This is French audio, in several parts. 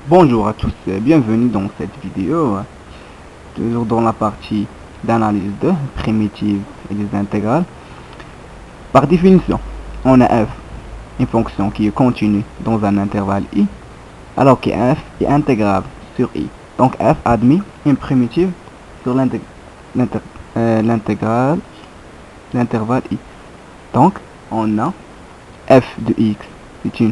Bonjour à tous et bienvenue dans cette vidéo, toujours dans la partie d'analyse de primitives et des intégrales. Par définition, on a f, une fonction qui est continue dans un intervalle i, alors que f est intégrable sur i. Donc f admet une primitive sur l'intervalle i. Donc on a f de x, c'est une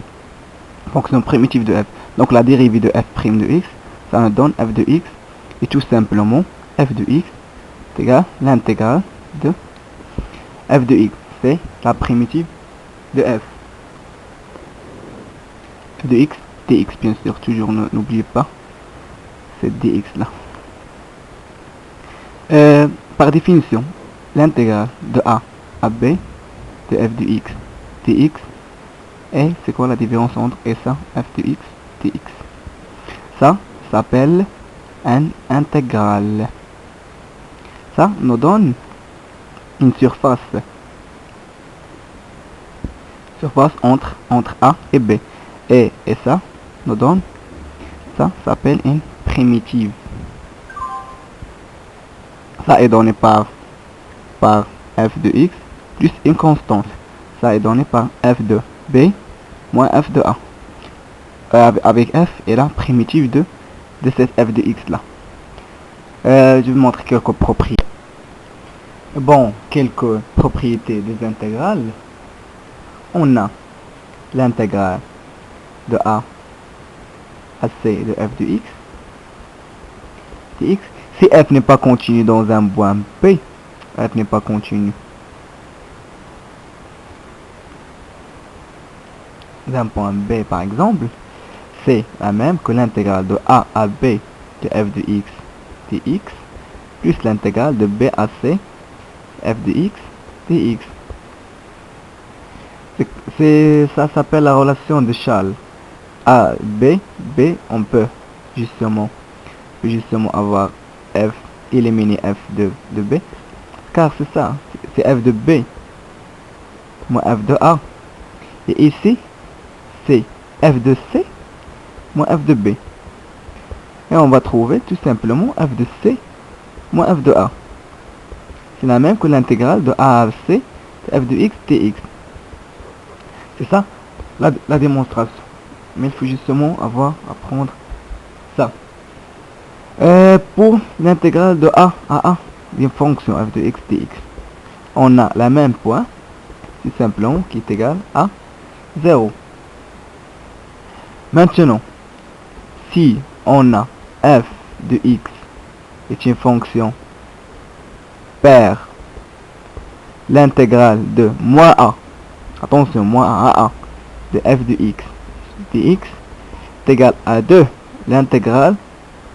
fonction primitive de f. Donc la dérivée de f' de x, ça nous donne f de x, et tout simplement f de x est égal à l'intégrale de f de x, c'est la primitive de f. F de x, dx bien sûr, toujours n'oubliez pas cette dx là. Par définition, l'intégrale de a à b de f de x dx, et c'est quoi la différence entre et ça, f de x dx? Ça s'appelle un intégral. Ça nous donne une surface entre a et b, et ça nous donne, ça s'appelle une primitive. Ça est donné par f de x plus une constante. Ça est donné par f de b moins f de a. Avec f et la primitive de cette f de x là. Je vais vous montrer quelques propriétés. Bon, quelques propriétés des intégrales. On a l'intégrale de a à c de f de x dx. Si f n'est pas continu dans un point p, f n'est pas continu d'un point b par exemple, c'est la même que l'intégrale de a à b de f de x dx plus l'intégrale de b à c f de x dx. Ça s'appelle la relation de Charles. A, b, on peut justement avoir f, éliminer f de b, car c'est ça, c'est f de b moins f de a. Et ici, c'est f de c moins f de b. Et on va trouver tout simplement f de c moins f de a. C'est la même que l'intégrale de a à c de f de x dx. C'est ça la démonstration. Mais il faut justement apprendre ça. Pour l'intégrale de a à a d'une fonction f de x dx, on a la même point, tout simplement, qui est égal à 0. Maintenant, si on a f de x est une fonction paire l'intégrale de moins a, attention, moins a à a de f de x dx est égal à 2 l'intégrale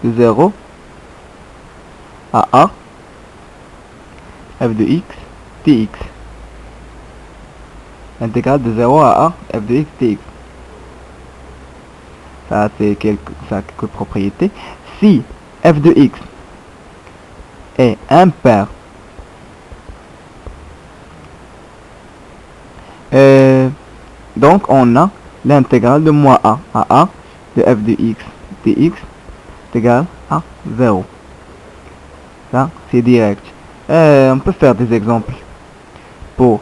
de 0 à a f de x dx. L'intégrale de 0 à a f de x dx. Ça c'est quelques propriétés. Si f de x est impair, donc on a l'intégrale de moins a à a de f de x dx est égal à 0. Ça c'est direct. On peut faire des exemples pour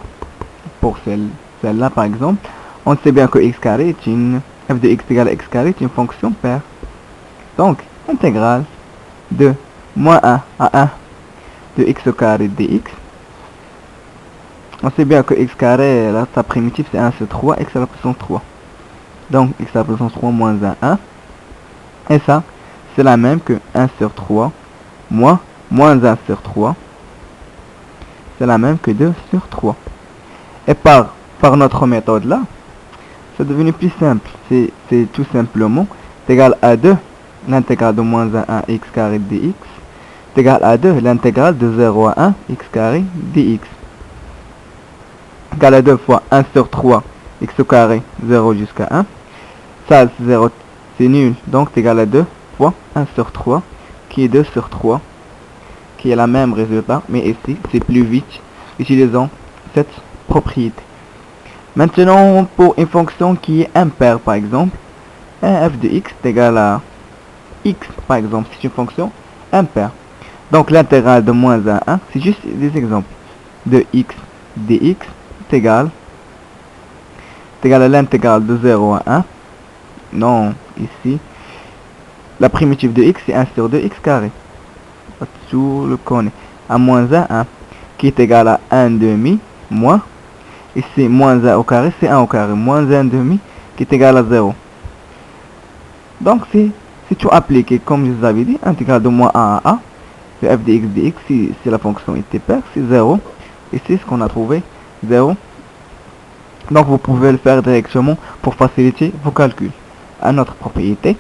celle-là par exemple. On sait bien que x carré est une f de x égale à x carré est une fonction paire. Donc intégrale de moins 1 à 1 de x au carré dx. On sait bien que x carré, là, sa primitive c'est 1 sur 3, x à la puissance 3. Donc x à la puissance 3 moins 1. Et ça, c'est la même que 1 sur 3 moins 1 sur 3. C'est la même que 2 sur 3. Et par notre méthode là, c'est devenu plus simple. C'est tout simplement égal à 2 l'intégrale de moins 1 à x carré dx est égal à 2 l'intégrale de 0 à 1 x carré dx. Égal à 2 fois 1 sur 3 x au carré 0 jusqu'à 1. Ça 0 c'est nul, donc c'est égal à 2 fois 1 sur 3 qui est 2 sur 3, qui est la même résultat, mais ici c'est plus vite utilisant cette propriété. Maintenant pour une fonction qui est impaire par exemple, f de x est égal à x, par exemple, c'est une fonction impaire. Donc l'intégrale de moins 1 à 1, c'est juste des exemples. De x dx est égal à l'intégrale de 0 à 1. Non, ici, la primitive de x, c'est 1 sur 2 x carré. Tout le connaît. À moins 1, 1, qui est égal à 1 demi, moins. Ici, moins 1 au carré, c'est 1 au carré. Moins 1 demi, qui est égal à 0. Donc, c'est tout appliqué, comme je vous avais dit, intégrale de moins 1 à a. Le f de x dx, si la fonction était paire, c'est 0. Ici, ce qu'on a trouvé, 0. Donc, vous pouvez le faire directement pour faciliter vos calculs. Un autre propriété,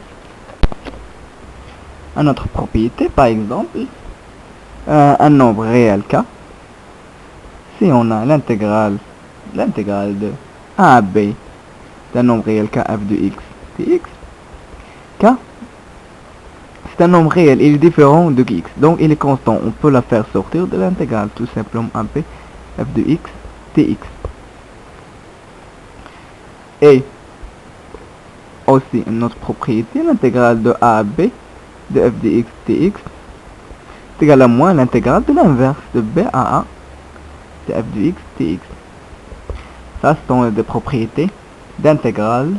par exemple, un nombre réel k. Si on a l'intégrale de a à b d'un nombre réel k f de x dx, k, c'est un nombre réel, il est différent de x, donc il est constant. On peut la faire sortir de l'intégrale, tout simplement a b f de x dx. Et aussi une autre propriété, l'intégrale de a à b de f de x dx est égal à moins l'intégrale de l'inverse de b à a de f de x dx. Ça, ce sont des propriétés d'intégrale,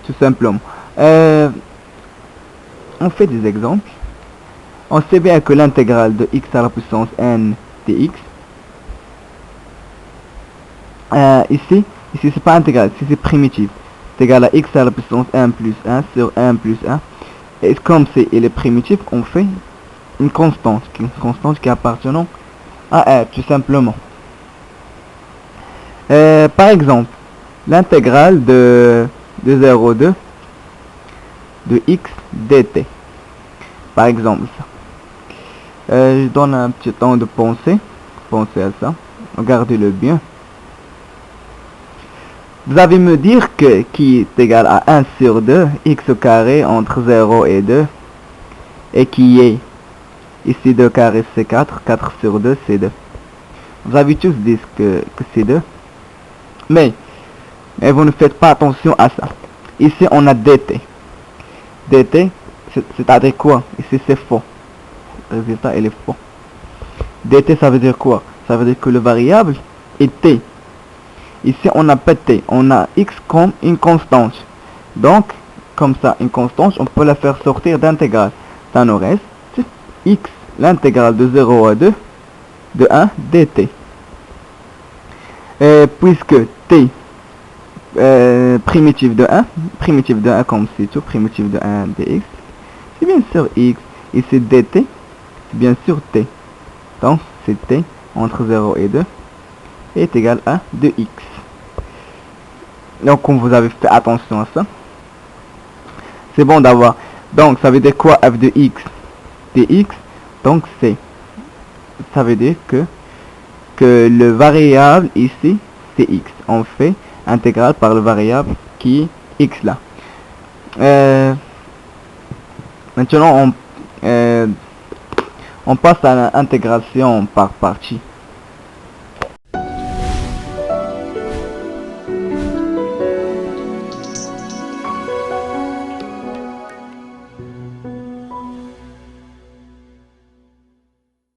tout simplement. On fait des exemples. On sait bien que l'intégrale de x à la puissance n dx, ici c'est pas intégrale, ici c'est primitif. C'est égal à x à la puissance 1 plus 1 sur 1 plus 1. Et comme il est primitif, on fait une constante qui appartient à r, tout simplement. Par exemple, l'intégrale de 0,2 de x dt. Par exemple, ça. Je donne un petit temps de penser à ça. Regardez-le bien. Vous allez me dire que qui est égal à 1 sur 2 x au carré entre 0 et 2, et qui est ici 2 carré c'est 4, 4 sur 2 c'est 2. Vous avez tous dit que c'est 2, mais vous ne faites pas attention à ça. Ici on a dt. dt, c'est-à-dire quoi? Ici c'est faux. Le résultat il est faux. dt ça veut dire quoi? Ça veut dire que le variable est t. Ici on n'a pas t, on a x comme une constante. Donc, comme ça, une constante, on peut la faire sortir d'intégrale. Ça nous reste x, l'intégrale de 0 à 2, de 1 dt. Puisque t, primitive de 1 comme c'est tout, primitive de 1 dx, c'est bien sûr x, et c'est dt, c'est bien sûr t. Donc, c'est t entre 0 et 2 est égal à 2x. Donc, comme vous avez fait attention à ça, c'est bon d'avoir. Donc, ça veut dire quoi f de x dx? Donc, ça veut dire que le variable ici, c'est x. On fait intégrale par le variable qui est x là. Maintenant, on passe à l'intégration par partie.